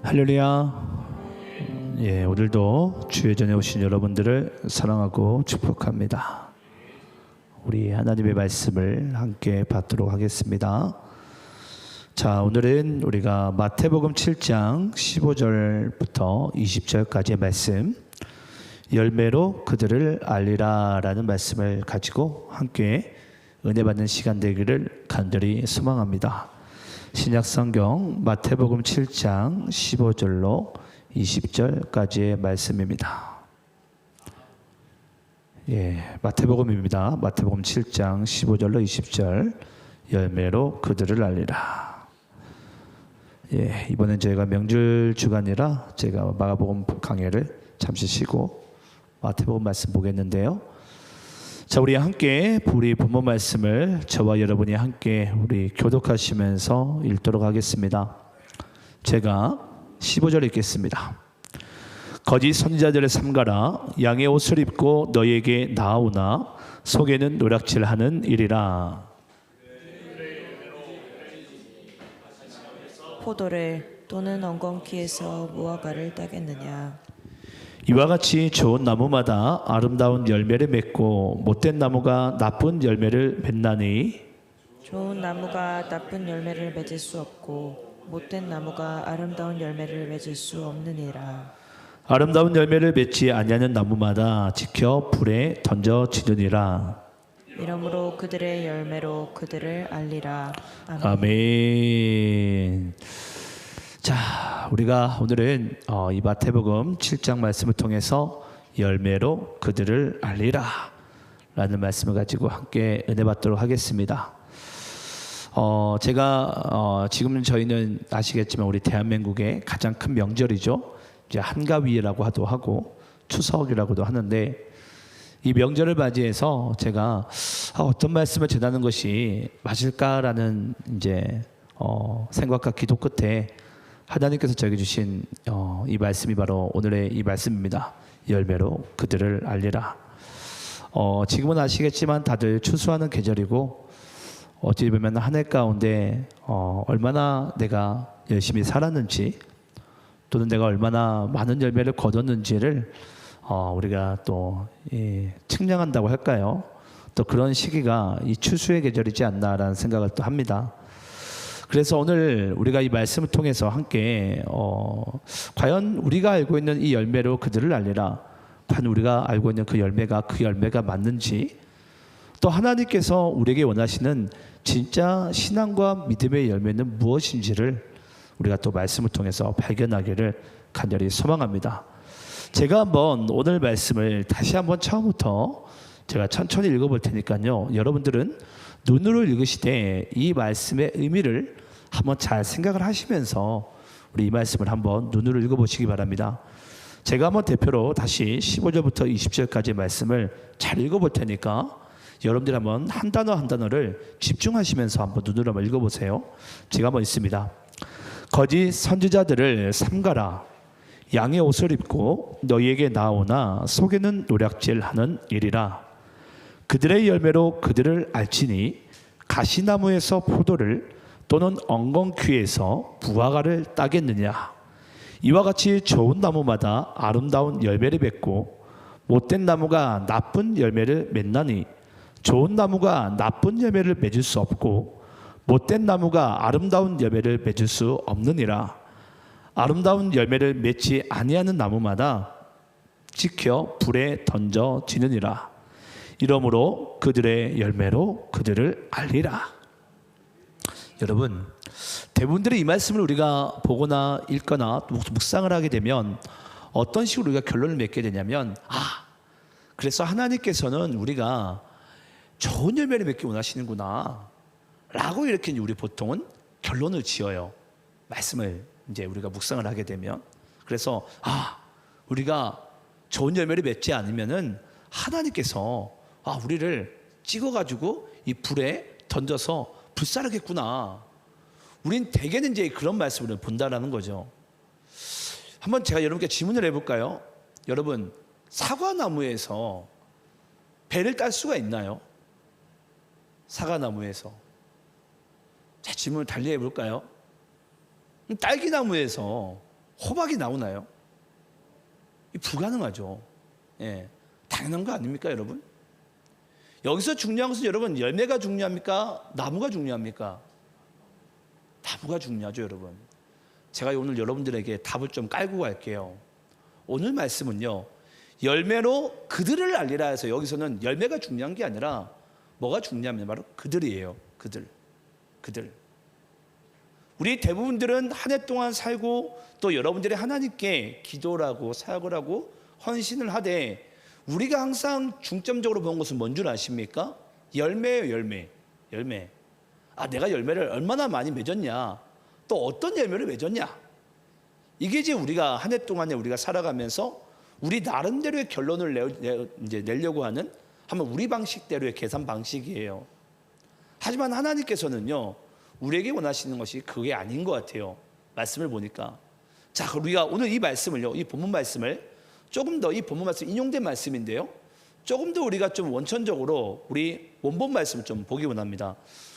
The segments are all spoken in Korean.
할렐루야. 예, 오늘도 주의 전에 오신 여러분들을 사랑하고 축복합니다. 우리 하나님의 말씀을 함께 받도록 하겠습니다. 자, 오늘은 우리가 마태복음 7장 15절부터 20절까지의 말씀, 열매로 그들을 알리라 라는 말씀을 가지고 함께 은혜 받는 시간 되기를 간절히 소망합니다. 신약성경 마태복음 7장 15절로 20절까지의 말씀입니다. 예, 마태복음입니다. 마태복음 7장 15절로 20절, 열매로 그들을 알리라. 예, 이번엔 저희가 명절 주간이라 제가 마가복음 강해를 잠시 쉬고 마태복음 말씀 보겠는데요. 자, 우리 함께 우리 본문 말씀을 저와 여러분이 함께 우리 교독하시면서 읽도록 하겠습니다. 제가 15절 읽겠습니다. 거짓 선지자들을 삼가라. 양의 옷을 입고 너희에게 나아오나 속에는 노략질하는 일이라. 포도를 또는 엉겅퀴에서 무화과를 따겠느냐. 이와 같이 좋은 나무마다 아름다운 열매를 맺고 못된 나무가 나쁜 열매를 맺나니. 좋은 나무가 나쁜 열매를 맺을 수 없고 못된 나무가 아름다운 열매를 맺을 수 없느니라. 아름다운 열매를 맺지 아니하는 나무마다 지켜 불에 던져지느니라. 이러므로 그들의 열매로 그들을 알리라. 아멘. 아멘. 자, 우리가 오늘은 이 마태복음 7장 말씀을 통해서 열매로 그들을 알리라 라는 말씀을 가지고 함께 은혜 받도록 하겠습니다. 제가 지금 저희는 아시겠지만 우리 대한민국의 가장 큰 명절이죠. 이제 한가위라고 하고 추석이라고도 하는데, 이 명절을 맞이해서 제가 어떤 말씀을 전하는 것이 맞을까라는 이제 생각과 기도 끝에 하나님께서 저에게 주신 이 말씀이 바로 오늘의 이 말씀입니다. 열매로 그들을 알리라. 지금은 아시겠지만 다들 추수하는 계절이고, 어찌 보면 한 해 가운데 얼마나 내가 열심히 살았는지, 또는 내가 얼마나 많은 열매를 거뒀는지를 우리가 또 측량한다고 할까요? 또 그런 시기가 이 추수의 계절이지 않나라는 생각을 또 합니다. 그래서 오늘 우리가 이 말씀을 통해서 함께 과연 우리가 알고 있는 이 열매로 그들을 알리라, 과연 우리가 알고 있는 그 열매가 맞는지, 또 하나님께서 우리에게 원하시는 진짜 신앙과 믿음의 열매는 무엇인지를 우리가 또 말씀을 통해서 발견하기를 간절히 소망합니다. 제가 한번 오늘 말씀을 다시 한번 처음부터 제가 천천히 읽어볼 테니까요, 여러분들은 눈으로 읽으시되 이 말씀의 의미를 한번 잘 생각을 하시면서 우리 이 말씀을 한번 눈으로 읽어보시기 바랍니다. 제가 한번 대표로 다시 15절부터 20절까지의 말씀을 잘 읽어볼 테니까 여러분들이 한번 한 단어 한 단어를 집중하시면서 한번 눈으로 한번 읽어보세요. 제가 한번 읽습니다. 거짓 선지자들을 삼가라. 양의 옷을 입고 너희에게 나오나 속에는 노략질하는 일이라. 그들의 열매로 그들을 알지니 가시나무에서 포도를 또는 엉겅퀴에서 무화과를 따겠느냐. 이와 같이 좋은 나무마다 아름다운 열매를 맺고 못된 나무가 나쁜 열매를 맺나니. 좋은 나무가 나쁜 열매를 맺을 수 없고 못된 나무가 아름다운 열매를 맺을 수 없느니라. 아름다운 열매를 맺지 아니하는 나무마다 지켜 불에 던져지느니라. 이러므로 그들의 열매로 그들을 알리라. 여러분, 대부분들이 이 말씀을 우리가 보거나 읽거나 묵상을 하게 되면 어떤 식으로 우리가 결론을 맺게 되냐면, 그래서 하나님께서는 우리가 좋은 열매를 맺기 원하시는구나 라고 이렇게 우리 보통은 결론을 지어요. 말씀을 이제 우리가 묵상을 하게 되면. 그래서 우리가 좋은 열매를 맺지 않으면은 하나님께서 우리를 찍어가지고 이 불에 던져서 불사르겠구나. 우린 대개는 이제 그런 말씀을 본다라는 거죠. 한번 제가 여러분께 질문을 해볼까요? 여러분, 사과나무에서 배를 딸 수가 있나요? 사과나무에서. 자, 질문을 달리 해볼까요? 딸기나무에서 호박이 나오나요? 불가능하죠. 예, 당연한 거 아닙니까, 여러분? 여기서 중요한 것은 여러분 열매가 중요합니까? 나무가 중요합니까? 나무가 중요하죠, 여러분. 제가 오늘 여러분들에게 답을 좀 깔고 갈게요. 오늘 말씀은요, 열매로 그들을 알리라 해서 여기서는 열매가 중요한 게 아니라 뭐가 중요하면 바로 그들이에요. 그들. 우리 대부분들은 한 해 동안 살고 또 여러분들이 하나님께 기도를 하고 사역을 하고 헌신을 하되 우리가 항상 중점적으로 본 것은 뭔 줄 아십니까? 열매예요, 열매. 아, 내가 열매를 얼마나 많이 맺었냐, 또 어떤 열매를 맺었냐, 이게 이제 우리가 한 해 동안에 우리가 살아가면서 우리 나름대로의 결론을 내려고 하는 한번 우리 방식대로의 계산 방식이에요. 하지만 하나님께서는요, 우리에게 원하시는 것이 그게 아닌 것 같아요. 말씀을 보니까. 자, 우리가 오늘 이 말씀을요, 이 본문 말씀을 조금 더, 이 본문 말씀 인용된 말씀인데요, 조금 더 우리가 좀 원천적으로 우리 원본 말씀을 좀 보기 원합니다.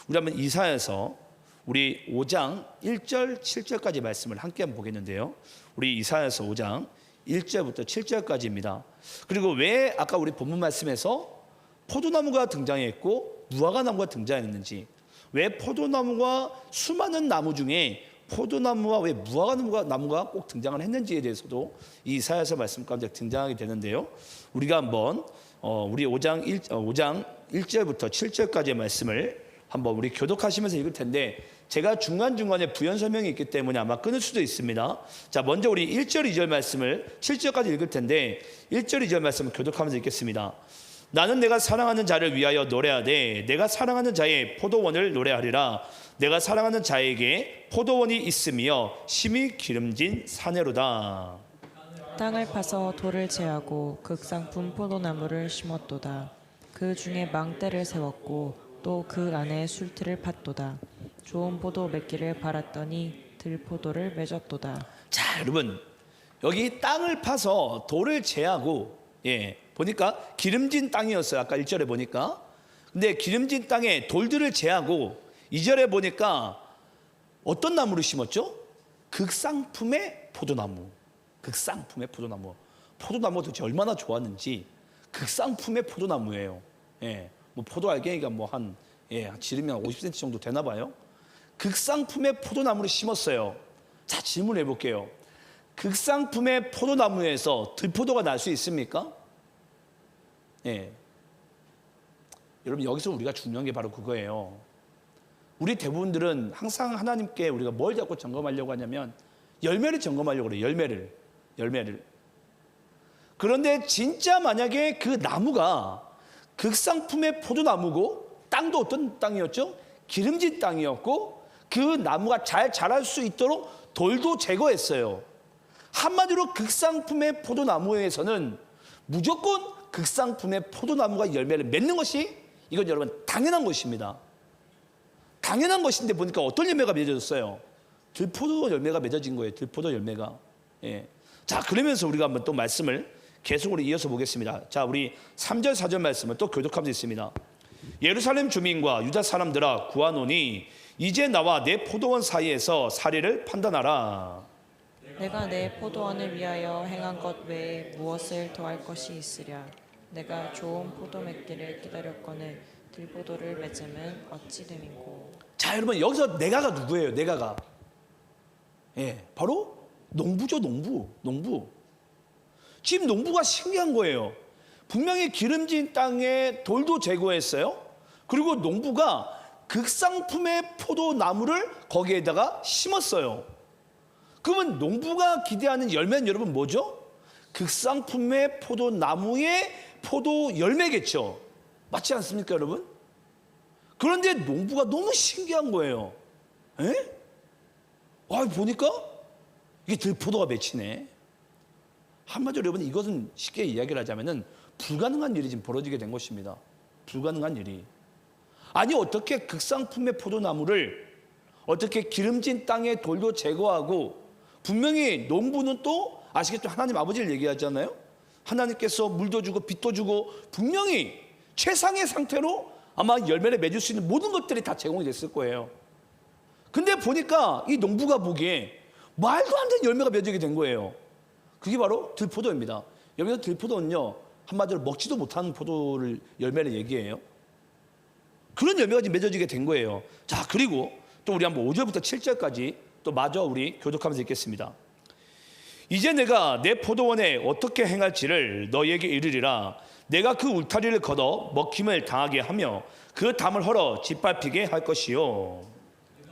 우리 한번 이사야서 우리 5장 1절 7절까지 말씀을 함께 한번 보겠는데요, 우리 이사야서 5장 1절부터 7절까지입니다. 그리고 왜 아까 우리 본문 말씀에서 포도나무가 등장했고 무화과나무가 등장했는지, 왜 포도나무와 수많은 나무 중에 포도나무와 왜 무화과나무가 꼭 등장을 했는지에 대해서도 이 이사야서 말씀 가운데 등장하게 되는데요, 우리가 한번 우리 5장 1절부터 7절까지의 말씀을 한번 우리 교독하시면서 읽을 텐데, 제가 중간중간에 부연 설명이 있기 때문에 아마 끊을 수도 있습니다. 자, 먼저 우리 1절 2절 말씀을 7절까지 읽을 텐데 1절 2절 말씀을 교독하면서 읽겠습니다. 나는 내가 사랑하는 자를 위하여 노래하되 내가 사랑하는 자의 포도원을 노래하리라. 내가 사랑하는 자에게 포도원이 있으며 심히 기름진 사내로다. 땅을 파서 돌을 제하고 극상품 포도나무를 심었도다. 그 중에 망대를 세웠고 또 그 안에 술틀을 팠도다. 좋은 포도 맺기를 바랐더니 들포도를 맺었도다. 자, 여러분, 여기 땅을 파서 돌을 제하고, 보니까 기름진 땅이었어요. 아까 1절에 보니까. 근데 기름진 땅에 돌들을 제하고 2절에 보니까 어떤 나무를 심었죠? 극상품의 포도나무. 포도나무가 도대체 얼마나 좋았는지 극상품의 포도나무예요. 뭐 포도 알갱이가 뭐 한 지르면 50cm 정도 되나 봐요. 극상품의 포도나무를 심었어요. 자, 질문해 볼게요. 극상품의 포도나무에서 들포도가 날 수 있습니까? 여러분, 여기서 우리가 중요한 게 바로 그거예요. 우리 대부분들은 항상 하나님께 우리가 뭘 자꾸 점검하려고 하냐면 열매를 점검하려고 그래요. 열매를. 그런데 진짜 만약에 그 나무가 극상품의 포도나무고 땅도 어떤 땅이었죠? 기름진 땅이었고 그 나무가 잘 자랄 수 있도록 돌도 제거했어요. 한마디로 극상품의 포도나무에서는 무조건 극상품의 포도나무가 열매를 맺는 것이, 이건 여러분 당연한 것입니다. 당연한 것인데 보니까 어떤 열매가 맺어졌어요? 들포도 열매가 맺어진 거예요. 들포도 열매가. 자, 그러면서 우리가 한번 또 말씀을 계속으로 이어서 보겠습니다. 자, 우리 3절 4절 말씀을 또 교독하면서 있습니다. 예루살렘 주민과 유다 사람들아 구하노니 이제 나와 내 포도원 사이에서 사리를 판단하라. 내가 내 포도원을 위하여 행한 것 외에 무엇을 더할 것이 있으랴. 내가 좋은 포도 맺기를 기다렸거늘 들포도를 맺으면 어찌 됨인고. 자, 여러분, 여기서 내가가 누구예요? 내가가 바로 농부죠. 농부. 지금 농부가 신기한 거예요. 분명히 기름진 땅에 돌도 제거했어요. 그리고 농부가 극상품의 포도나무를 거기에다가 심었어요. 그러면 농부가 기대하는 열매는 여러분 뭐죠? 극상품의 포도나무의 포도 열매겠죠. 맞지 않습니까, 여러분? 그런데 농부가 너무 신기한 거예요. 보니까 이게 들포도가 맺히네. 한마디로 여러분, 이것은 쉽게 이야기를 하자면은 불가능한 일이 지금 벌어지게 된 것입니다. 불가능한 일이. 아니, 어떻게 극상품의 포도나무를 어떻게 기름진 땅에 돌도 제거하고, 분명히 농부는 또 아시겠죠? 하나님 아버지를 얘기하잖아요. 하나님께서 물도 주고 빛도 주고 분명히 최상의 상태로 아마 열매를 맺을 수 있는 모든 것들이 다 제공이 됐을 거예요. 근데 보니까 이 농부가 보기에 말도 안 되는 열매가 맺어지게 된 거예요. 그게 바로 들포도입니다. 여기서 들포도는요, 한마디로 먹지도 못하는 포도를 열매를 얘기해요. 그런 열매가 지금 맺어지게 된 거예요. 자, 그리고 또 우리 한번 5절부터 7절까지 또 마저 우리 교독하면서 읽겠습니다. 이제 내가 내 포도원에 어떻게 행할지를 너희에게 이르리라. 내가 그 울타리를 걷어 먹힘을 당하게 하며 그 담을 헐어 짓밟히게 할 것이요.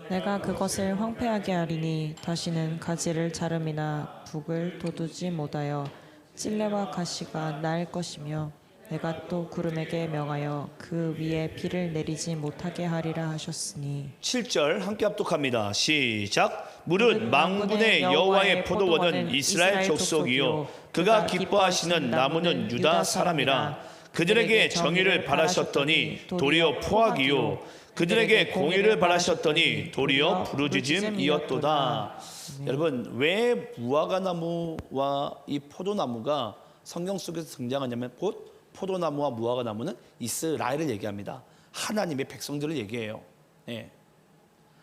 내가 그것을 황폐하게 하리니 다시는 가지를 자름이나 북을 돋우지 못하여 찔레와 가시가 날 것이며 내가 또 구름에게 명하여 그 위에 비를 내리지 못하게 하리라 하셨으니 7절 함께 합독합니다. 시작. 무릇 만군의 여호와의 포도원은 이스라엘 족속이요 그가 기뻐하시는 나무는 유다 사람이라. 그들에게 정의를 바라셨더니 도리어 포악이요 그들에게 공의를 바라셨더니 도리어 부르짖음이었도다. 여러분, 왜 무화과나무와 이 포도나무가 성경 속에서 등장하냐면 곧 포도나무와 무화과나무는 이스라엘을 얘기합니다. 하나님의 백성들을 얘기해요. 예.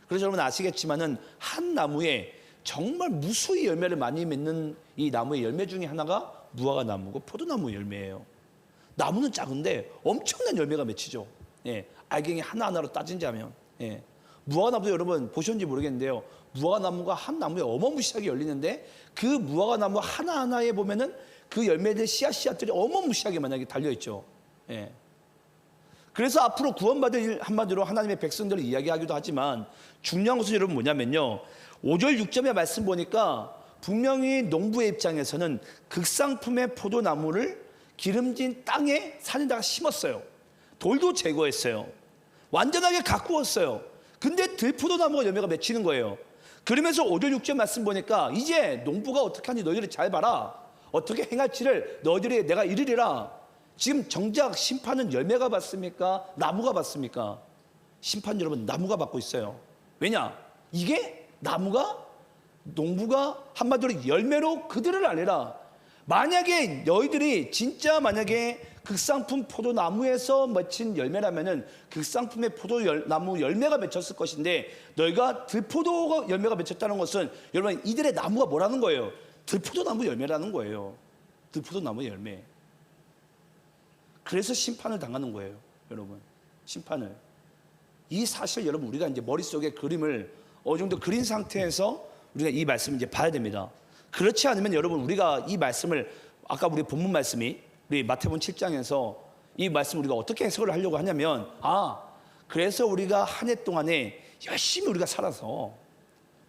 그래서 여러분 아시겠지만은 한 나무에 정말 무수히 열매를 많이 맺는 이 나무의 열매 중에 하나가 무화과나무고 포도나무 열매예요. 나무는 작은데 엄청난 열매가 맺히죠. 예. 알갱이 하나하나로 따진다면. 예. 무화과나무도 여러분 보셨는지 모르겠는데요. 무화과나무가 한 나무에 어마무시하게 열리는데 그 무화과나무 하나하나에 보면은 그 열매들 씨앗들이 어마무시하게 만약에 달려있죠. 예. 그래서 앞으로 구원받을 한마디로 하나님의 백성들을 이야기하기도 하지만 중요한 것은 여러분 뭐냐면요. 5절 6절의 말씀 보니까 분명히 농부의 입장에서는 극상품의 포도나무를 기름진 땅에 산에다가 심었어요. 돌도 제거했어요. 완전하게 가꾸었어요. 근데 들포도나무가 열매가 맺히는 거예요. 그러면서 5절 6절 말씀 보니까 이제 농부가 어떻게 하니 너희들이 잘 봐라. 어떻게 행할지를 너희들이 내가 이르리라. 지금 정작 심판은 열매가 받습니까? 나무가 받습니까? 심판 여러분 나무가 받고 있어요. 왜냐? 이게 나무가 농부가 한마디로 열매로 그들을 알리라. 만약에 너희들이 진짜 만약에 극상품 포도나무에서 맺힌 열매라면은 극상품의 포도나무 열매가 맺혔을 것인데 너희가 들포도 열매가 맺혔다는 것은 여러분 이들의 나무가 뭐라는 거예요? 들포도나무 열매라는 거예요. 들포도나무 열매. 그래서 심판을 당하는 거예요, 여러분. 심판을. 이 사실 여러분 우리가 이제 머릿속에 그림을 어느 정도 그린 상태에서 우리가 이 말씀을 이제 봐야 됩니다. 그렇지 않으면 여러분 우리가 이 말씀을 아까 우리 본문 말씀이 우리 마태복음 7장에서 이 말씀 우리가 어떻게 해석을 하려고 하냐면 그래서 우리가 한 해 동안에 열심히 우리가 살아서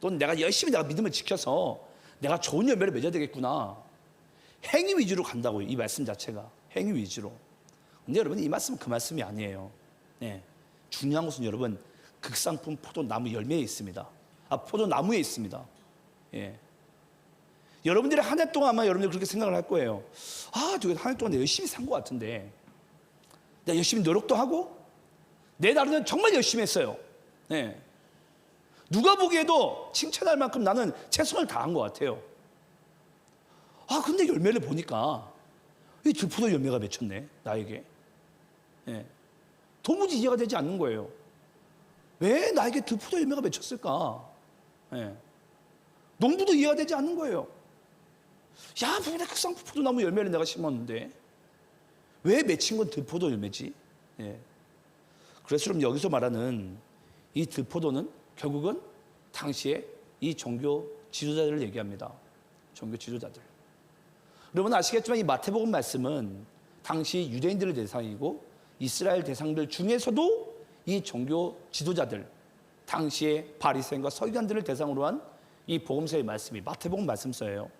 또는 내가 열심히 내가 믿음을 지켜서 내가 좋은 열매를 맺어야 되겠구나. 행위 위주로 간다고요. 이 말씀 자체가 행위 위주로. 근데 여러분 이 말씀은 그 말씀이 아니에요. 네. 중요한 것은 여러분 극상품 포도나무 열매에 있습니다. 포도나무에 있습니다. 예. 여러분들이 한 해 동안 아마 여러분들 그렇게 생각을 할 거예요. 저게 한 해 동안 내가 열심히 산 것 같은데 내가 열심히 노력도 하고 내 나름대로 정말 열심히 했어요. 예. 누가 보기에도 칭찬할 만큼 나는 최선을 다한 것 같아요. 근데 열매를 보니까 이 들포도 열매가 맺혔네 나에게. 예. 도무지 이해가 되지 않는 거예요. 왜 나에게 들포도 열매가 맺혔을까? 예. 농부도 이해가 되지 않는 거예요. 분명히 극상품 포도나무 열매를 내가 심었는데 왜 맺힌 건 들포도 열매지? 예. 그래서 그럼 여기서 말하는 이 들포도는 결국은 당시에 이 종교 지도자들을 얘기합니다. 종교 지도자들. 여러분 아시겠지만 이 마태복음 말씀은 당시 유대인들의 대상이고 이스라엘 대상들 중에서도 이 종교 지도자들, 당시의 바리새인과 서기관들을 대상으로 한 이 복음서의 말씀이 마태복음 말씀서예요.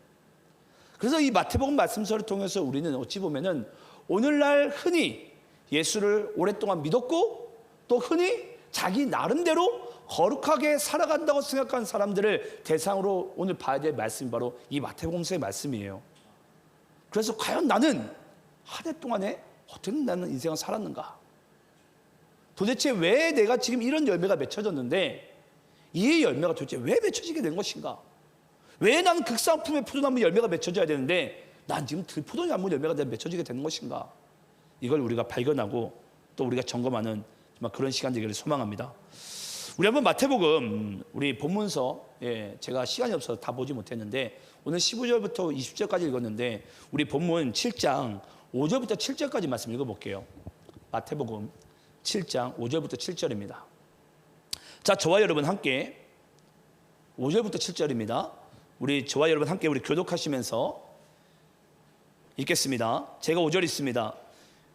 그래서 이 마태복음 말씀서를 통해서 우리는 어찌 보면은 오늘날 흔히 예수를 오랫동안 믿었고 또 흔히 자기 나름대로 거룩하게 살아간다고 생각하는 사람들을 대상으로 오늘 봐야 될 말씀이 바로 이 마태복음서의 말씀이에요. 그래서 과연 나는 한 해 동안에 어떻게 나는 인생을 살았는가? 도대체 왜 내가 지금 이런 열매가 맺혀졌는데 이 열매가 도대체 왜 맺혀지게 된 것인가? 왜 나는 극상품의 포도나무 열매가 맺혀져야 되는데 난 지금 들포도나무 열매가 맺혀지게 되는 것인가? 이걸 우리가 발견하고 또 우리가 점검하는 정말 그런 시간 되기를 소망합니다. 우리 한번 마태복음 우리 본문서 제가 시간이 없어서 다 보지 못했는데 오늘 15절부터 20절까지 읽었는데 우리 본문 7장 5절부터 7절까지 말씀 읽어볼게요. 마태복음 7장 5절부터 7절입니다. 자, 저와 여러분 함께 5절부터 7절입니다. 우리 저와 여러분 함께 우리 교독하시면서 읽겠습니다. 제가 5절 있습니다.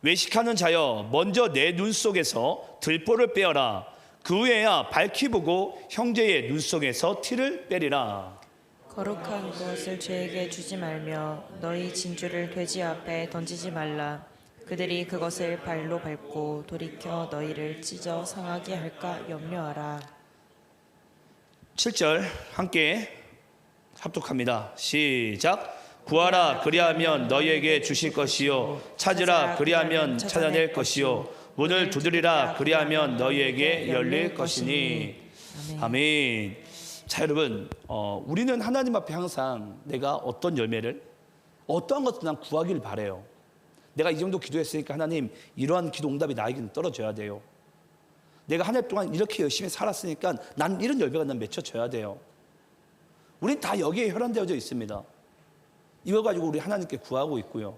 외식하는 자여 먼저 내 눈 속에서 들보를 빼어라. 그 후에야 밝히 보고 형제의 눈 속에서 티를 빼리라. 거룩한 것을 죄에게 주지 말며 너희 진주를 돼지 앞에 던지지 말라. 그들이 그것을 발로 밟고 돌이켜 너희를 찢어 상하게 할까 염려하라. 7절 함께 합독합니다. 시작. 구하라 그리하면 너희에게 주실 것이요 찾으라 그리하면 찾아낼 것이요 문을 두드리라 그리하면 너희에게 열릴 것이니. 아멘. 자, 여러분, 우리는 하나님 앞에 항상 내가 어떤 열매를 어떠한 것도 난 구하기를 바래요. 내가 이 정도 기도했으니까 하나님 이러한 기도 응답이 나에게는 떨어져야 돼요. 내가 한 해 동안 이렇게 열심히 살았으니까 난 이런 열매가 난 맺혀져야 돼요. 우린 다 여기에 혈안되어져 있습니다. 이거 가지고 우리 하나님께 구하고 있고요.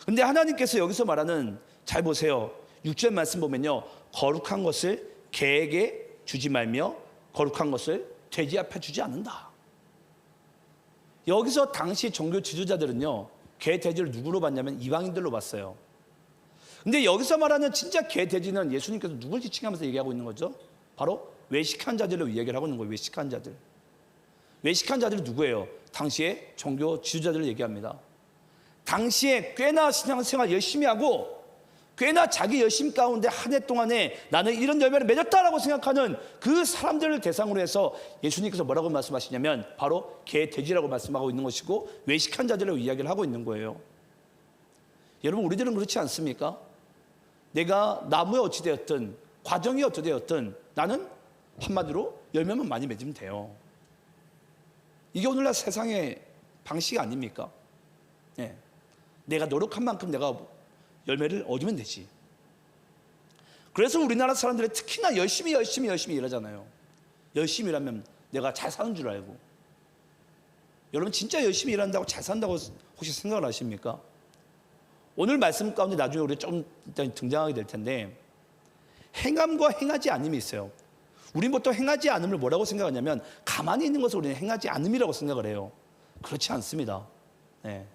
근데 하나님께서 여기서 말하는, 잘 보세요. 6절 말씀 보면요, 거룩한 것을 개에게 주지 말며 거룩한 것을 돼지 앞에 주지 않는다. 여기서 당시 종교 지도자들은요, 개, 돼지를 누구로 봤냐면 이방인들로 봤어요. 근데 여기서 말하는 진짜 개, 돼지는 예수님께서 누굴 지칭하면서 얘기하고 있는 거죠? 바로 외식한 자들을 얘기를 하고 있는 거예요. 외식한 자들. 외식한 자들이 누구예요? 당시에 종교 지도자들을 얘기합니다. 당시에 꽤나 신앙생활 열심히 하고 꽤나 자기 열심 가운데 한 해 동안에 나는 이런 열매를 맺었다라고 생각하는 그 사람들을 대상으로 해서 예수님께서 뭐라고 말씀하시냐면 바로 개, 돼지라고 말씀하고 있는 것이고 외식한 자들을 이야기를 하고 있는 거예요. 여러분, 우리들은 그렇지 않습니까? 내가 나무에 어찌 되었든 과정이 어찌 되었든 나는 한마디로 열매만 많이 맺으면 돼요. 이게 오늘날 세상의 방식 아닙니까? 네. 내가 노력한 만큼 내가 열매를 얻으면 되지. 그래서 우리나라 사람들이 특히나 열심히 일하잖아요. 열심히 일하면 내가 잘 사는 줄 알고. 여러분, 진짜 열심히 일한다고 잘 산다고 혹시 생각을 하십니까? 오늘 말씀 가운데 나중에 우리 좀 일단 등장하게 될 텐데, 행함과 행하지 않음이 있어요. 우린 보통 행하지 않음을 뭐라고 생각하냐면 가만히 있는 것을 우리는 행하지 않음이라고 생각을 해요. 그렇지 않습니다. 네.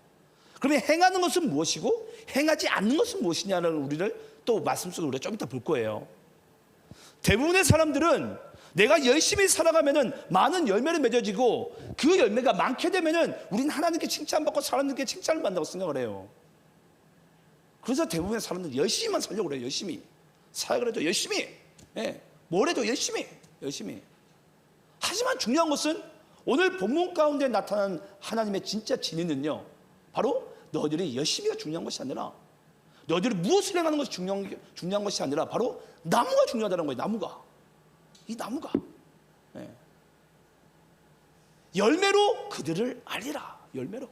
그러면 행하는 것은 무엇이고 행하지 않는 것은 무엇이냐를 우리를 또 말씀 속에 우리가 좀 이따 볼 거예요. 대부분의 사람들은 내가 열심히 살아가면은 많은 열매를 맺어지고 그 열매가 많게 되면은 우리는 하나님께 칭찬받고 사람들께 칭찬을 받는다고 생각을 해요. 그래서 대부분의 사람들은 열심히만 살려고 그래요. 열심히 사역을 해도 열심히, 뭘 해도 열심히. 하지만 중요한 것은 오늘 본문 가운데 나타난 하나님의 진짜 진리는요, 바로 너희들이 열심히가 중요한 것이 아니라 너희들이 무엇을 행하는 것이 중요한 것이 아니라 바로 나무가 중요하다는 거예요. 나무가. 이 나무가. 열매로 그들을 알리라. 열매로.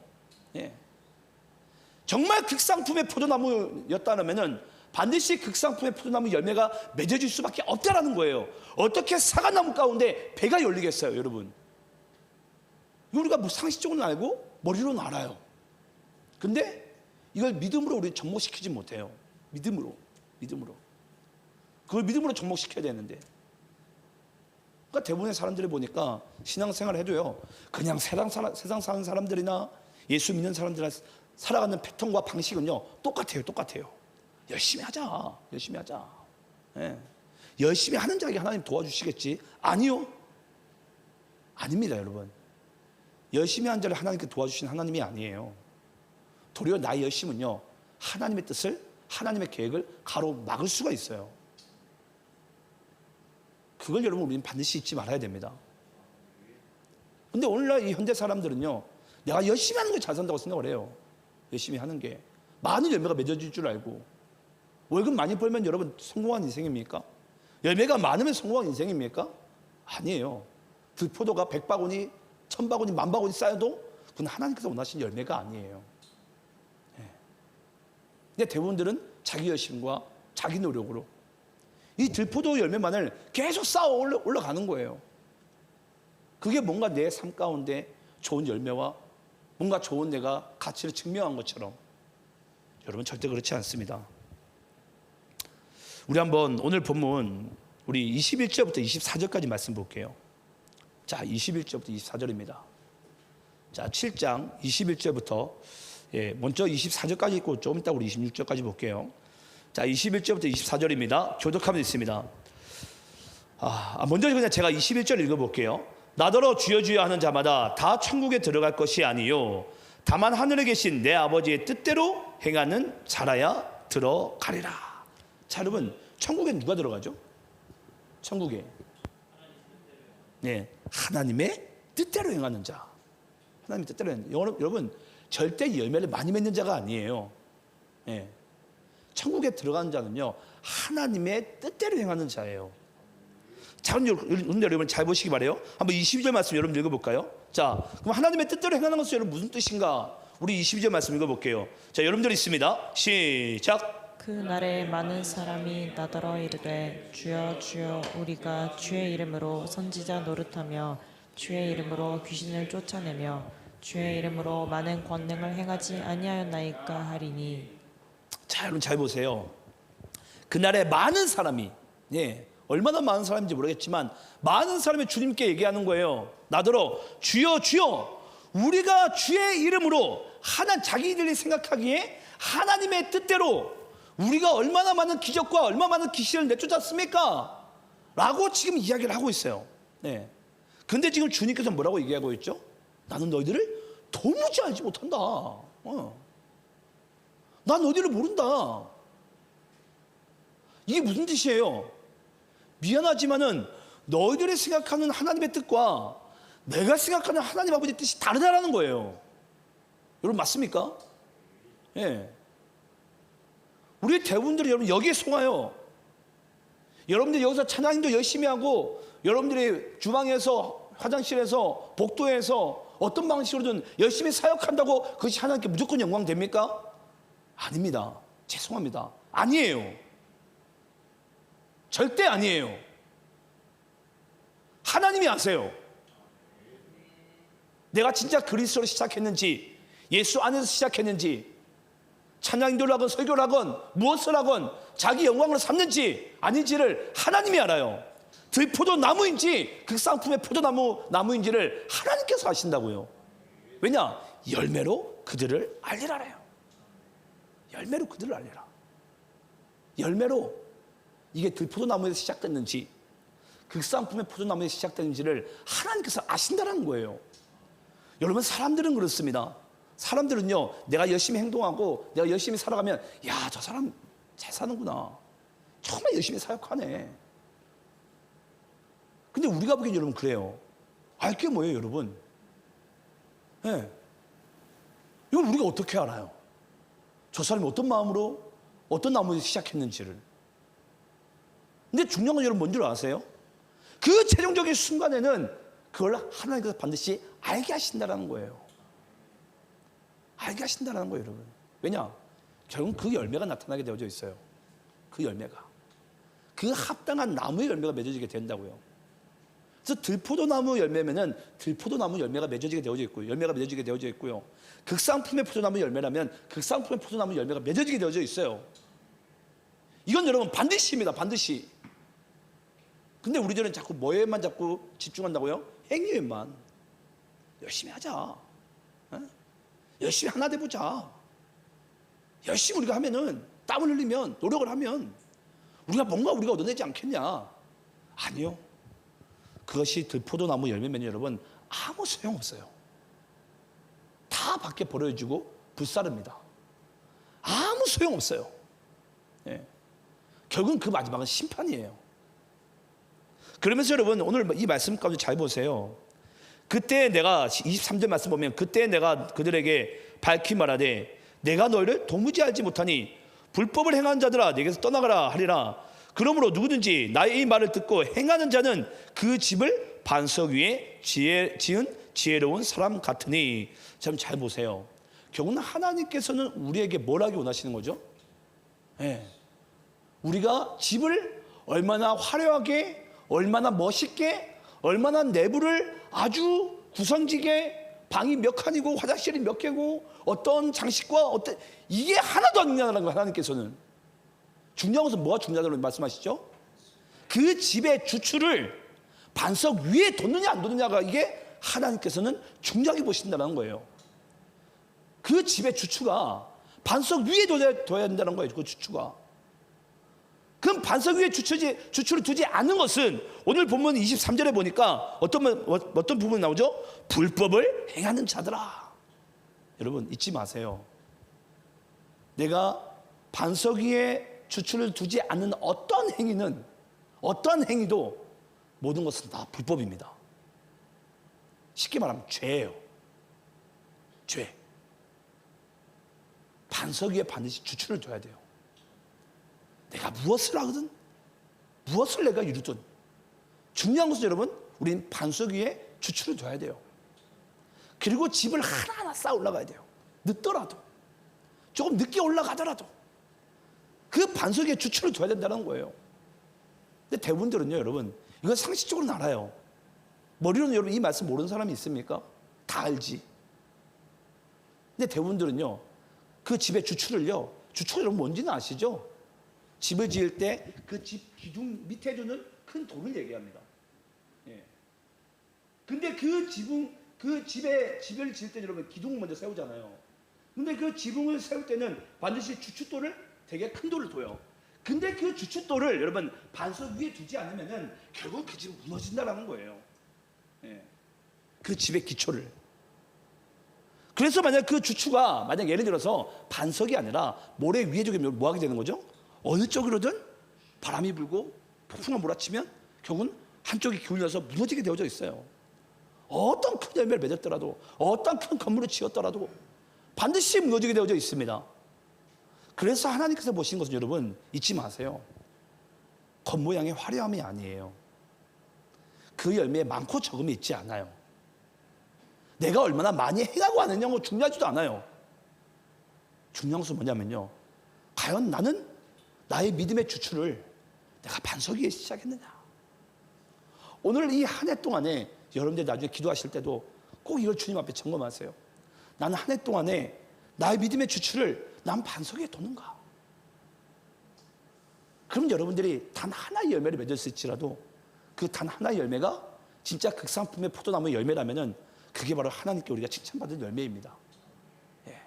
정말 극상품의 포도나무였다면은 반드시 극상품의 포도나무 열매가 맺어질 수밖에 없다라는 거예요. 어떻게 사과나무 가운데 배가 열리겠어요, 여러분? 우리가 뭐 상식적으로는 알고 머리로는 알아요. 근데 이걸 믿음으로 우리 접목시키지 못해요. 믿음으로. 그걸 믿음으로 접목시켜야 되는데. 그러니까 대부분의 사람들이 보니까 신앙생활을 해도요, 그냥 세상 사는 사람들이나 예수 믿는 사람들이나 살아가는 패턴과 방식은요 똑같아요. 열심히 하자. 열심히 하는 자에게 하나님 도와주시겠지? 아니요. 아닙니다, 여러분. 열심히 하는 자를 하나님께 도와주시는 하나님이 아니에요. 도리어 나의 열심은요, 하나님의 뜻을, 하나님의 계획을 가로막을 수가 있어요. 그걸 여러분, 우리는 반드시 잊지 말아야 됩니다. 근데 오늘날 이 현대 사람들은요, 내가 열심히 하는 게 잘 산다고 생각을 해요. 열심히 하는 게 많은 열매가 맺어질 줄 알고. 월급 많이 벌면 여러분 성공한 인생입니까? 열매가 많으면 성공한 인생입니까? 아니에요. 그 포도가 100바구니, 1000바구니, 10,000바구니 쌓여도 그건 하나님께서 원하시는 열매가 아니에요. 근데 대부분들은 자기 열심과 자기 노력으로 이 들포도 열매만을 계속 쌓아 올라가는 거예요. 그게 뭔가 내 삶 가운데 좋은 열매와 뭔가 좋은 내가 가치를 증명한 것처럼, 여러분 절대 그렇지 않습니다. 우리 한번 오늘 본문 우리 21절부터 24절까지 말씀 볼게요. 자, 21절부터 24절입니다. 자, 7장 21절부터 먼저 24절까지 있고 좀 이따 우리 26절까지 볼게요. 자, 21절부터 24절입니다. 교독하면 있습니다. 먼저 그냥 제가 21절 읽어볼게요. 나더러 주여 주여 하는 자마다 다 천국에 들어갈 것이 아니요 다만 하늘에 계신 내 아버지의 뜻대로 행하는 자라야 들어가리라. 자, 여러분 천국에 누가 들어가죠? 천국에 하나님의 뜻대로 행하는 자. 하나님의 뜻대로 행하는 자. 여러분 절대 열매를 많이 맺는 자가 아니에요. 천국에 들어가는 자는요 하나님의 뜻대로 행하는 자예요. 자, 그런데 여러분 잘 보시기 바라요. 한번 22절 말씀 여러분 읽어볼까요? 자, 그럼 하나님의 뜻대로 행하는 것은 여러분 무슨 뜻인가? 우리 22절 말씀 읽어볼게요. 자, 여러분들 있습니다. 시작. 그 날에 많은 사람이 나더러 이르되 주여 주여 우리가 주의 이름으로 선지자 노릇하며 주의 이름으로 귀신을 쫓아내며 주의 이름으로 많은 권능을 행하지 아니하였나이까 하리니. 자, 여러분 잘 보세요. 그날에 많은 사람이 얼마나 많은 사람인지 모르겠지만 많은 사람이 주님께 얘기하는 거예요. 나더러 주여 주여 우리가 주의 이름으로 자기들이 생각하기에 하나님의 뜻대로 우리가 얼마나 많은 기적과 얼마나 많은 귀신을 내쫓았습니까? 라고 지금 이야기를 하고 있어요. 근데 지금 주님께서 뭐라고 얘기하고 있죠? 나는 너희들을 도무지 알지 못한다. 난 너희들을 모른다. 이게 무슨 뜻이에요? 미안하지만은 너희들이 생각하는 하나님의 뜻과 내가 생각하는 하나님 아버지의 뜻이 다르다라는 거예요. 여러분 맞습니까? 우리 대부분들이 여러분 여기에 속아요. 여러분들이 여기서 찬양도 열심히 하고 여러분들이 주방에서 화장실에서 복도에서 어떤 방식으로든 열심히 사역한다고 그것이 하나님께 무조건 영광 됩니까? 아닙니다. 죄송합니다. 아니에요. 절대 아니에요. 하나님이 아세요. 내가 진짜 그리스도로 시작했는지 예수 안에서 시작했는지 찬양인도를 하건 설교를 하건 무엇을 하건 자기 영광으로 삼는지 아닌지를 하나님이 알아요. 들포도 나무인지 극상품의 포도나무인지를 하나님께서 아신다고요. 왜냐? 열매로 그들을 알리라래요. 열매로 그들을 알리라. 열매로 이게 들포도나무에서 시작됐는지 극상품의 포도나무에서 시작됐는지를 하나님께서 아신다는 거예요. 여러분 사람들은 그렇습니다. 사람들은요 내가 열심히 행동하고 내가 열심히 살아가면 야, 저 사람 잘 사는구나, 정말 열심히 사역하네. 근데 우리가 보기엔 여러분 그래요. 알게 뭐예요 여러분? 이걸 우리가 어떻게 알아요? 저 사람이 어떤 마음으로 어떤 나무에서 시작했는지를. 근데 중요한 건 여러분 뭔 줄 아세요? 그 최종적인 순간에는 그걸 하나님께서 반드시 알게 하신다는 거예요. 알게 하신다는 거예요 여러분. 왜냐? 결국 그 열매가 나타나게 되어져 있어요. 그 열매가 그 합당한 나무의 열매가 맺어지게 된다고요. 그래서 들포도나무 열매면은 들포도나무 열매가 맺어지게 되어져 있고요. 열매가 맺어지게 되어져 있고요. 극상품의 포도나무 열매라면 극상품의 포도나무 열매가 맺어지게 되어져 있어요. 이건 여러분 반드시입니다. 반드시. 근데 우리들은 자꾸 뭐에만 자꾸 집중한다고요? 행위에만. 열심히 하자. 열심히 하나 돼보자. 열심히 우리가 하면은 땀을 흘리면 노력을 하면 우리가 뭔가 우리가 얻어내지 않겠냐? 아니요. 그것이 들포도나무 열매면 여러분 아무 소용없어요. 다 밖에 버려지고 불사릅니다. 아무 소용없어요. 결국은 그 마지막은 심판이에요. 그러면서 여러분 오늘 이 말씀 가운데 잘 보세요. 그때 내가 23절 말씀 보면 그때 내가 그들에게 밝히 말하되 내가 너희를 도무지 알지 못하니 불법을 행하는 자들아 내게서 떠나가라 하리라. 그러므로 누구든지 나의 이 말을 듣고 행하는 자는 그 집을 반석 위에 지은 지혜로운 사람 같으니. 참 잘 보세요. 결국은 하나님께서는 우리에게 뭘 하기 원하시는 거죠? 우리가 집을 얼마나 화려하게, 얼마나 멋있게, 얼마나 내부를 아주 구성지게, 방이 몇 칸이고 화장실이 몇 개고 어떤 장식과 어떤, 이게 하나도 안 중요하다는 거예요. 하나님께서는. 중요한 것은 뭐가 중요하다고 말씀하시죠? 그 집의 주추를 반석 위에 뒀느냐 안 뒀느냐가, 이게 하나님께서는 중요하게 보신다는 거예요. 그 집의 주추가 반석 위에 둬야 된다는 거예요. 그 주추가. 그럼 반석 위에 주추를 두지 않는 것은, 오늘 본문 23절에 보니까 어떤 부분이 나오죠? 불법을 행하는 자들아. 여러분 잊지 마세요. 내가 반석 위에 주추를 두지 않는 어떤 행위는, 어떤 행위도 모든 것은 다 불법입니다. 쉽게 말하면 죄예요. 죄. 반석 위에 반드시 주추를 둬야 돼요. 내가 무엇을 하거든, 무엇을 내가 이루든, 중요한 것은 여러분, 우리는 반석 위에 주추를 둬야 돼요. 그리고 집을 하나하나 쌓아 올라가야 돼요. 늦더라도, 조금 늦게 올라가더라도 그 반석 위에 주추를 둬야 된다는 거예요. 근데 대부분들은요, 여러분, 이건 상식적으로는 알아요. 머리로는 여러분 이 말씀 모르는 사람이 있습니까? 다 알지. 근데 대부분들은요, 그 집의 주추를요, 주추가 여러분 뭔지는 아시죠? 집을 지을 때 그 집 기둥 밑에 두는 큰 돌을 얘기합니다. 예. 근데 그 집을 지을 때 여러분 기둥을 먼저 세우잖아요. 근데 그 지붕을 세울 때는 반드시 주춧돌을, 되게 큰 돌을 둬요. 근데 그 주춧돌을 여러분 반석 위에 두지 않으면은 결국 그 집은 무너진다라는 거예요. 예. 그 집의 기초를. 그래서 만약 그 주추가 만약 예를 들어서 반석이 아니라 모래 위에 두면 뭐 하게 되는 거죠? 어느 쪽으로든 바람이 불고 폭풍가 몰아치면 결국은 한쪽이 기울여서 무너지게 되어져 있어요. 어떤 큰 열매를 맺었더라도, 어떤 큰 건물을 지었더라도 반드시 무너지게 되어져 있습니다. 그래서 하나님께서 보시는 것은 여러분 잊지 마세요. 겉모양의 화려함이 아니에요. 그 열매에 많고 적음이 있지 않아요. 내가 얼마나 많이 행하고 안 했냐고 중요하지도 않아요. 중요한 것은 뭐냐면요, 과연 나는 나의 믿음의 주추를 내가 반석 위에 시작했느냐. 오늘 이 한 해 동안에 여러분들 나중에 기도하실 때도 꼭 이걸 주님 앞에 점검하세요. 나는 한 해 동안에 나의 믿음의 주추를 난 반석 위에 뒀는가. 그럼 여러분들이 단 하나의 열매를 맺었을지라도 그 단 하나의 열매가 진짜 극상품의 포도나무 열매라면은 그게 바로 하나님께 우리가 칭찬받은 열매입니다. 예.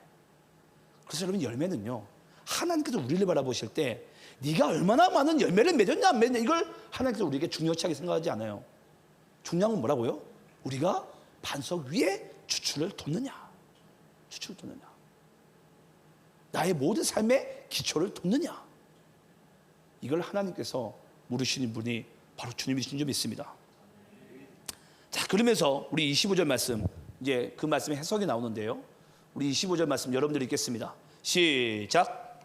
그래서 여러분 열매는요, 하나님께서 우리를 바라보실 때 네가 얼마나 많은 열매를 맺었냐 안 맺냐 이걸 하나님께서 우리에게 중요하게 생각하지 않아요. 중요한 건 뭐라고요? 우리가 반석 위에 주추를 뒀느냐. 주추를 뒀느냐. 나의 모든 삶의 기초를 뒀느냐. 이걸 하나님께서 물으시는 분이 바로 주님이신 줄 믿습니다. 자, 그러면서 우리 25절 말씀, 이제 그 말씀의 해석이 나오는데요, 우리 25절 말씀 여러분들이 읽겠습니다. 시작.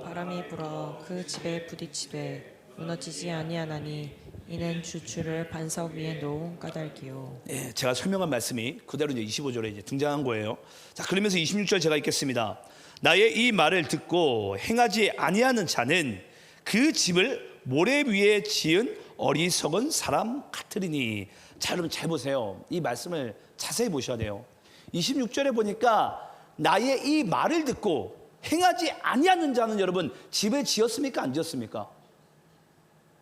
바람이 불어 그 집에 부딪히되 무너지지 아니하나니 이는 주추를 반석 위에 놓은 까닭이요. 네, 제가 설명한 말씀이 그대로 이제 25절에 이제 등장한 거예요. 자, 그러면서 26절 제가 읽겠습니다. 나의 이 말을 듣고 행하지 아니하는 자는 그 집을 모래 위에 지은 어리석은 사람 같으리니. 자, 여러분 잘 보세요. 이 말씀을 자세히 보셔야 돼요. 26절에 보니까 나의 이 말을 듣고 행하지 아니하는 자는, 여러분 집을 지었습니까 안 지었습니까?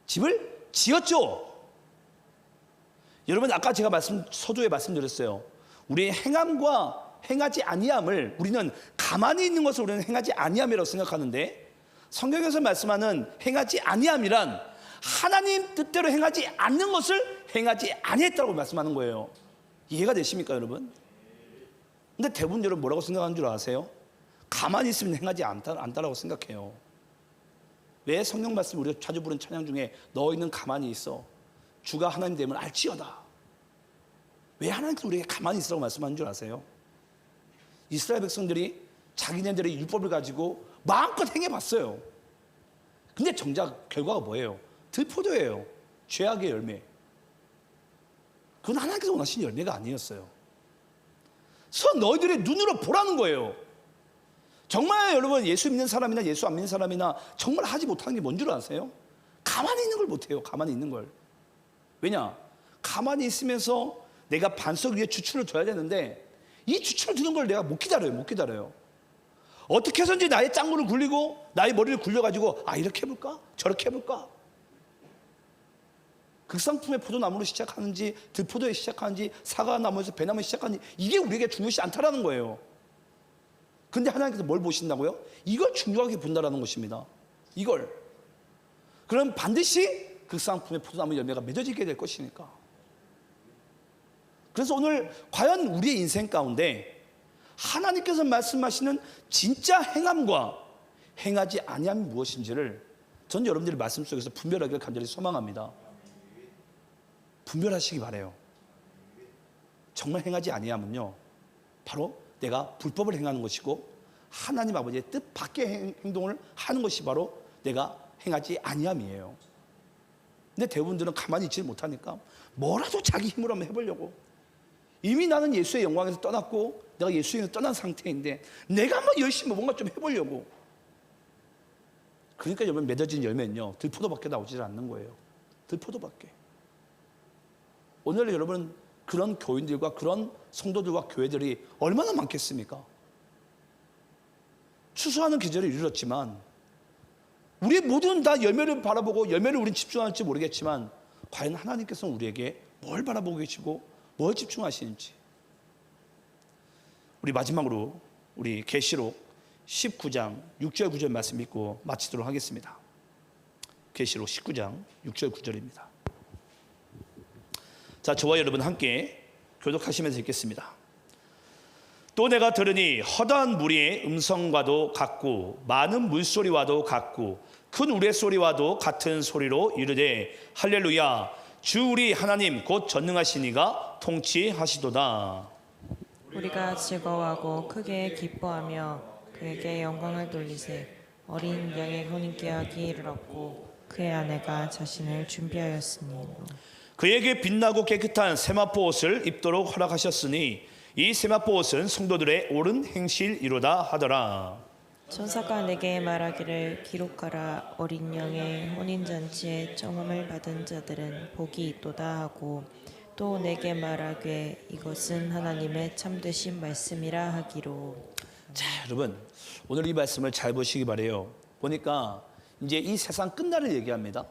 집을 지었죠. 여러분 아까 제가 서두에 말씀드렸어요. 우리의 행함과 행하지 아니함을, 우리는 가만히 있는 것을 우리는 행하지 아니함이라고 생각하는데, 성경에서 말씀하는 행하지 아니함이란 하나님 뜻대로 행하지 않는 것을 행하지 아니했다고 말씀하는 거예요. 이해가 되십니까 여러분? 근데 대부분 여러분 뭐라고 생각하는 줄 아세요? 가만히 있으면 행하지 않다라고 생각해요. 왜 성경 말씀 우리가 자주 부르는 찬양 중에 너희는 가만히 있어 주가 하나님 되면 알지어다. 왜 하나님께서 우리에게 가만히 있으라고 말씀하는 줄 아세요? 이스라엘 백성들이 자기네들의 율법을 가지고 마음껏 행해봤어요. 근데 정작 결과가 뭐예요? 들포도예요. 죄악의 열매. 그건 하나님께서 원하시는 열매가 아니었어요. 너희들의 눈으로 보라는 거예요. 정말 여러분 예수 믿는 사람이나 예수 안 믿는 사람이나 정말 하지 못하는 게 뭔 줄 아세요? 가만히 있는 걸 못해요. 가만히 있는 걸. 왜냐? 가만히 있으면서 내가 반석 위에 주춤을 둬야 되는데 이 주춤을 두는 걸 내가 못 기다려요. 어떻게 해서든지 나의 짱구를 굴리고 나의 머리를 굴려가지고 이렇게 해볼까? 저렇게 해볼까? 극상품의 포도나무로 시작하는지 들포도에 시작하는지 사과나무에서 배나무에 시작하는지 이게 우리에게 중요시 않다라는 거예요. 근데 하나님께서 뭘 보신다고요? 이걸 중요하게 본다라는 것입니다. 이걸. 그럼 반드시 극상품의 포도나무 열매가 맺어지게 될 것이니까. 그래서 오늘 과연 우리의 인생 가운데 하나님께서 말씀하시는 진짜 행함과 행하지 아니함이 무엇인지를 전 여러분들의 말씀 속에서 분별하기를 간절히 소망합니다. 분별하시기 바라요. 정말 행하지 아니함은요, 바로 내가 불법을 행하는 것이고 하나님 아버지의 뜻 밖의 행동을 하는 것이 바로 내가 행하지 아니함이에요. 근데 대부분들은 가만히 있지 못하니까 뭐라도 자기 힘으로 한번 해보려고. 이미 나는 예수의 영광에서 떠났고 내가 예수에서 떠난 상태인데 내가 한번 열심히 뭔가 좀 해보려고. 그러니까 여러분 맺어진 열매는요 들포도밖에 나오지 않는 거예요. 들포도밖에. 오늘 여러분 그런 교인들과 그런 성도들과 교회들이 얼마나 많겠습니까? 추수하는 계절을 이르렀지만 우리 모두는 다 열매를 바라보고 열매를 우리는 집중할지 모르겠지만 과연 하나님께서는 우리에게 뭘 바라보고 계시고 뭘 집중하시는지. 우리 마지막으로 우리 계시록 19장 6절 9절 말씀 읽고 마치도록 하겠습니다. 계시록 19장 6절 9절입니다. 자, 저와 여러분 함께 교독하시면서 읽겠습니다. 또 내가 들으니 허다한 무리의 음성과도 같고 많은 물소리와도 같고 큰 우레소리와도 같은 소리로 이르되 할렐루야 주 우리 하나님 곧 전능하신 이가 통치하시도다. 우리가 즐거워하고 크게 기뻐하며 그에게 영광을 돌리세. 어린 양의 혼인계약이 이르렀고 그의 아내가 자신을 준비하였으니 그에게 빛나고 깨끗한 세마포 옷을 입도록 허락하셨으니 이 세마포 옷은 성도들의 옳은 행실이로다 하더라. 천사가 내게 말하기를 기록하라. 어린 양의 혼인잔치에 청함을 받은 자들은 복이 있도다 하고 또 내게 말하되 이것은 하나님의 참되신 말씀이라 하기로. 자, 여러분 오늘 이 말씀을 잘 보시기 바래요. 보니까 이제 이 세상 끝날을 얘기합니다.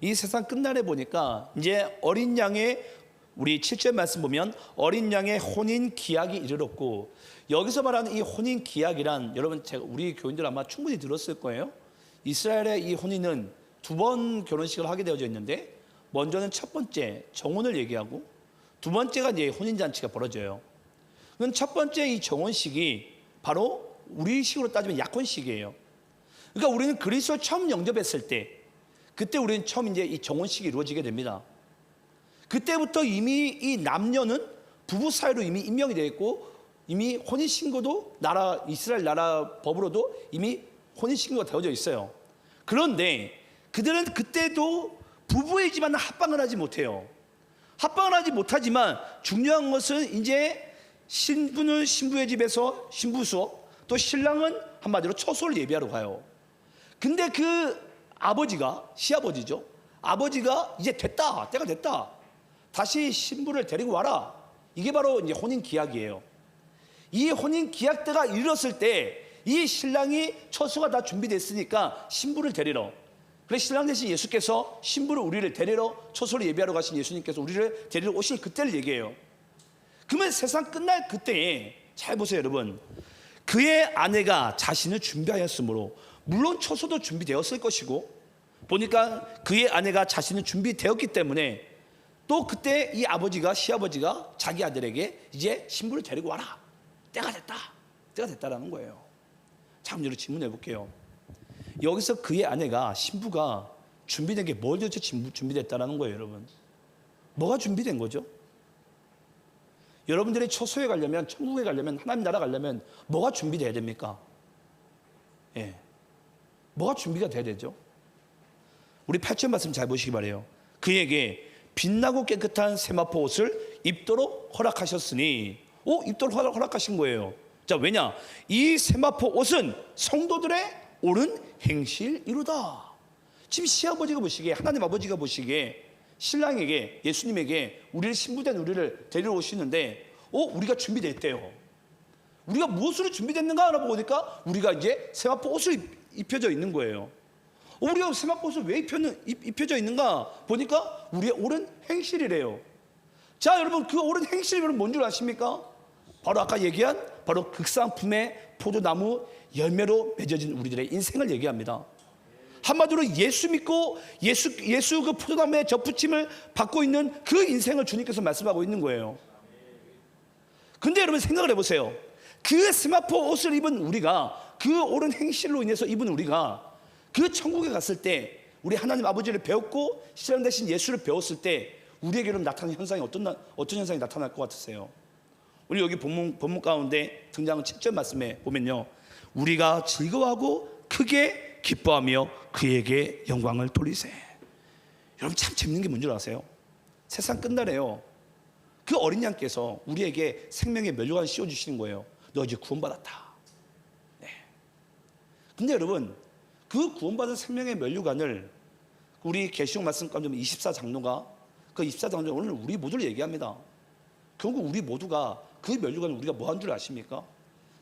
이 세상 끝날에 보니까 이제 어린 양의 우리 7절 말씀 보면 어린 양의 혼인 기약이 이르렀고, 여기서 말하는 이 혼인 기약이란 여러분 제가 우리 교인들 아마 충분히 들었을 거예요. 이스라엘의 이 혼인은 두 번 결혼식을 하게 되어져 있는데 먼저는 첫 번째 정혼을 얘기하고 두 번째가 이제 혼인 잔치가 벌어져요. 그럼 첫 번째 이 정혼식이 바로 우리식으로 따지면 약혼식이에요. 그러니까 우리는 그리스도를 처음 영접했을 때 그때 우리는 처음 이제 이 정혼식이 이루어지게 됩니다. 그때부터 이미 이 남녀는 부부 사이로 이미 임명이 되어 있고 이미 혼인 신고도 이스라엘 나라 법으로도 이미 혼인 신고가 되어져 있어요. 그런데 그들은 그때도 부부이지만 합방을 하지 못해요. 합방을 하지 못하지만 중요한 것은 이제 신부는 신부의 집에서 신부 수업, 또 신랑은 한마디로 처소를 예비하러 가요. 근데 그 아버지가, 시아버지죠. 아버지가 이제 됐다, 때가 됐다, 다시 신부를 데리고 와라. 이게 바로 이제 혼인 기약이에요. 이 혼인 기약 때가 이르렀을 때 이 신랑이 처소가 다 준비됐으니까 신부를 데리러. 그래서 신랑 대신 예수께서 신부를 우리를 데리러 처소를 예비하러 가신 예수님께서 우리를 데리러 오실 그때를 얘기해요. 그러면 세상 끝날 그때에 잘 보세요, 여러분. 그의 아내가 자신을 준비하였으므로 물론 처소도 준비되었을 것이고 보니까 그의 아내가 자신을 준비되었기 때문에 또 그때 이 아버지가 시아버지가 자기 아들에게 이제 신부를 데리고 와라. 때가 됐다라는 거예요. 자, 문제로 질문해 볼게요. 여기서 그의 아내가 신부가 준비된 게 뭘 도대체 준비됐다라는 거예요, 여러분. 뭐가 준비된 거죠? 여러분들이 처소에 가려면, 천국에 가려면, 하나님 나라 가려면 뭐가 준비돼야 됩니까? 예, 뭐가 준비가 돼야 되죠? 우리 8절 말씀 잘 보시기 바래요. 그에게 빛나고 깨끗한 세마포 옷을 입도록 허락하셨으니, 입도록 허락하신 거예요. 자, 왜냐? 이 세마포 옷은 성도들의 옳은 행실이로다. 지금 시아버지가 보시기에, 하나님 아버지가 보시기에 신랑에게, 예수님에게 우리를 신부된 우리를 데리러 오시는데 우리가 준비됐대요. 우리가 무엇으로 준비됐는가 하나 보니까 우리가 이제 세마포 옷을 입혀져 있는 거예요. 우리가 세마포 옷을 왜 입혀져 있는가 보니까 우리의 옳은 행실이래요. 자, 여러분, 그 옳은 행실이 뭔 줄 아십니까? 바로 아까 얘기한 바로 극상품의 포도나무 열매로 맺어진 우리들의 인생을 얘기합니다. 한마디로 예수 믿고 예수 그 포도나무의 접붙임을 받고 있는 그 인생을 주님께서 말씀하고 있는 거예요. 근데 여러분 생각을 해보세요. 그 세마포 옷을 입은 우리가, 그 옳은 행실로 인해서 입은 우리가 그 천국에 갔을 때, 우리 하나님 아버지를 배웠고 신랑 대신 예수를 배웠을 때 우리에게로 나타나는 현상이 어떤 현상이 나타날 것 같으세요? 우리 여기 본문 가운데 등장한 7절 말씀에 보면요, 우리가 즐거워하고 크게 기뻐하며 그에게 영광을 돌리세. 여러분, 참 재밌는 게 뭔지 아세요? 세상 끝날에요, 그 어린 양께서 우리에게 생명의 면류관을 씌워주시는 거예요. 너 이제 구원받았다. 네. 근데 여러분, 그 구원받은 생명의 면류관을 우리 계시록 말씀 가운데 24장로가 그 24장로 오늘 우리 모두를 얘기합니다. 결국 우리 모두가 그 면류관을 우리가 뭐 한 줄 아십니까?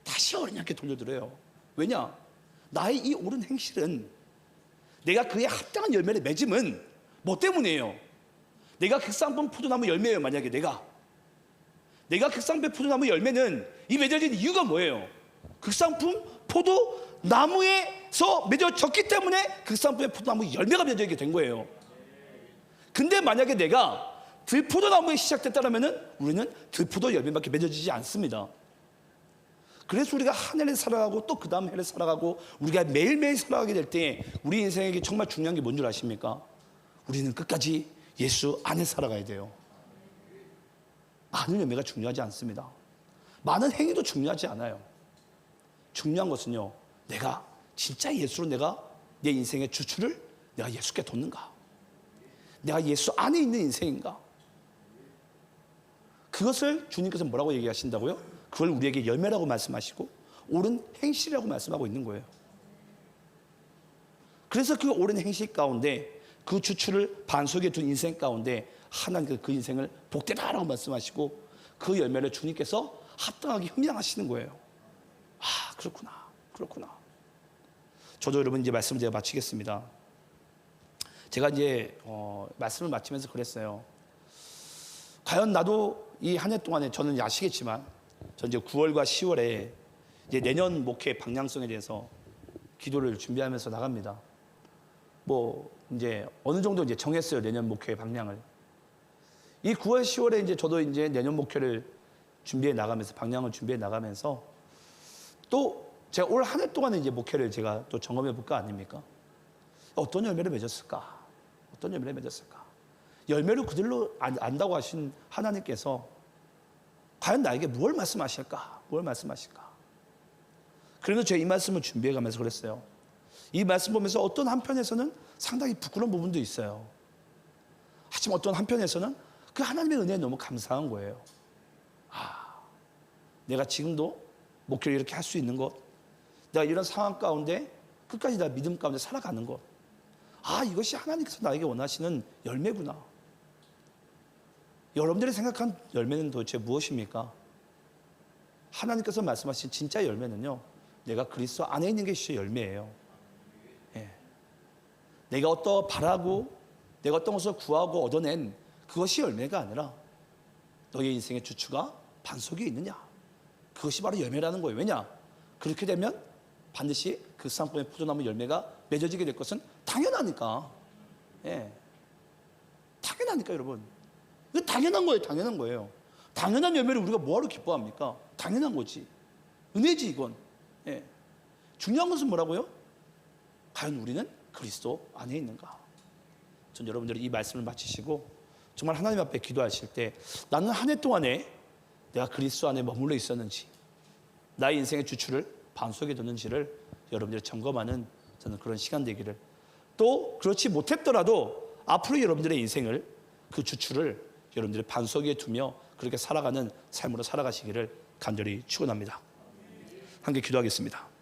다시 어린 양께 돌려드려요. 왜냐? 나의 이 옳은 행실은, 내가 그에 합당한 열매를 맺음은 뭐 때문이에요? 내가 극상품 포도나무 열매예요. 만약에 내가 극상품 포도나무 열매는 이 맺어진 이유가 뭐예요? 극상품 포도나무에서 맺어졌기 때문에 극상품의 포도나무 열매가 맺어지게 된 거예요. 근데 만약에 내가 들포도나무에 시작됐다면 우리는 들포도 열매밖에 맺어지지 않습니다. 그래서 우리가 한 해를 살아가고 또 그 다음 해를 살아가고 우리가 매일매일 살아가게 될 때 우리 인생에게 정말 중요한 게 뭔 줄 아십니까? 우리는 끝까지 예수 안에 살아가야 돼요. 많은 열매가 중요하지 않습니다. 많은 행위도 중요하지 않아요. 중요한 것은요, 내가 진짜 예수로 내가 내 인생의 주추를 내가 예수께 뒀는가? 내가 예수 안에 있는 인생인가? 그것을 주님께서 뭐라고 얘기하신다고요? 그걸 우리에게 열매라고 말씀하시고 옳은 행실이라고 말씀하고 있는 거예요. 그래서 그 옳은 행실 가운데 그 주추를 반석에 둔 인생 가운데 하나님께서 그 인생을 복되다라고 말씀하시고 그 열매를 주님께서 합당하게 협량하시는 거예요. 아, 그렇구나. 저도 여러분 이제 말씀을 제가 마치겠습니다. 제가 이제 말씀을 마치면서 그랬어요. 과연 나도 이 한 해 동안에, 저는 아시겠지만 전 이제 9월과 10월에 이제 내년 목회 방향성에 대해서 기도를 준비하면서 나갑니다. 뭐 이제 어느 정도 이제 정했어요. 내년 목회 방향을. 이 9월, 10월에 이제 저도 이제 내년 목회를 준비해 나가면서, 방향을 준비해 나가면서 또 제가 올 한 해 동안에 이제 목회를 제가 또 점검해 볼까 아닙니까? 어떤 열매를 맺었을까? 열매를 그들로 안다고 하신 하나님께서 과연 나에게 무엇을 말씀하실까? 그래서 제가 이 말씀을 준비해 가면서 그랬어요. 이 말씀 보면서 어떤 한편에서는 상당히 부끄러운 부분도 있어요. 하지만 어떤 한편에서는 그 하나님의 은혜에 너무 감사한 거예요. 아, 내가 지금도 목회를 이렇게 할 수 있는 것, 내가 이런 상황 가운데 끝까지 다 믿음 가운데 살아가는 것, 아, 이것이 하나님께서 나에게 원하시는 열매구나. 여러분들이 생각한 열매는 도대체 무엇입니까? 하나님께서 말씀하신 진짜 열매는요, 내가 그리스도 안에 있는 게 진짜 열매예요. 예. 내가 어떤 바라고 내가 어떤 것을 구하고 얻어낸 그것이 열매가 아니라 너의 인생의 주추가 반석에 있느냐, 그것이 바로 열매라는 거예요. 왜냐? 그렇게 되면 반드시 그 쌍방의 포도나무 열매가 맺어지게 될 것은 당연하니까. 예. 당연하니까 여러분. 이거 당연한 거예요. 당연한 열매를 우리가 뭐하러 기뻐합니까? 당연한 거지. 은혜지 이건. 예. 중요한 것은 뭐라고요? 과연 우리는 그리스도 안에 있는가? 전 여러분들이 이 말씀을 마치시고 정말 하나님 앞에 기도하실 때 나는 한 해 동안에 내가 그리스도 안에 머물러 있었는지, 나의 인생의 주추를 반석에 뒀는지를 여러분들이 점검하는 저는 그런 시간 되기를, 또 그렇지 못했더라도 앞으로 여러분들의 인생을, 그 주추를 여러분들의 반석 위에 두며 그렇게 살아가는 삶으로 살아가시기를 간절히 축원합니다. 함께 기도하겠습니다.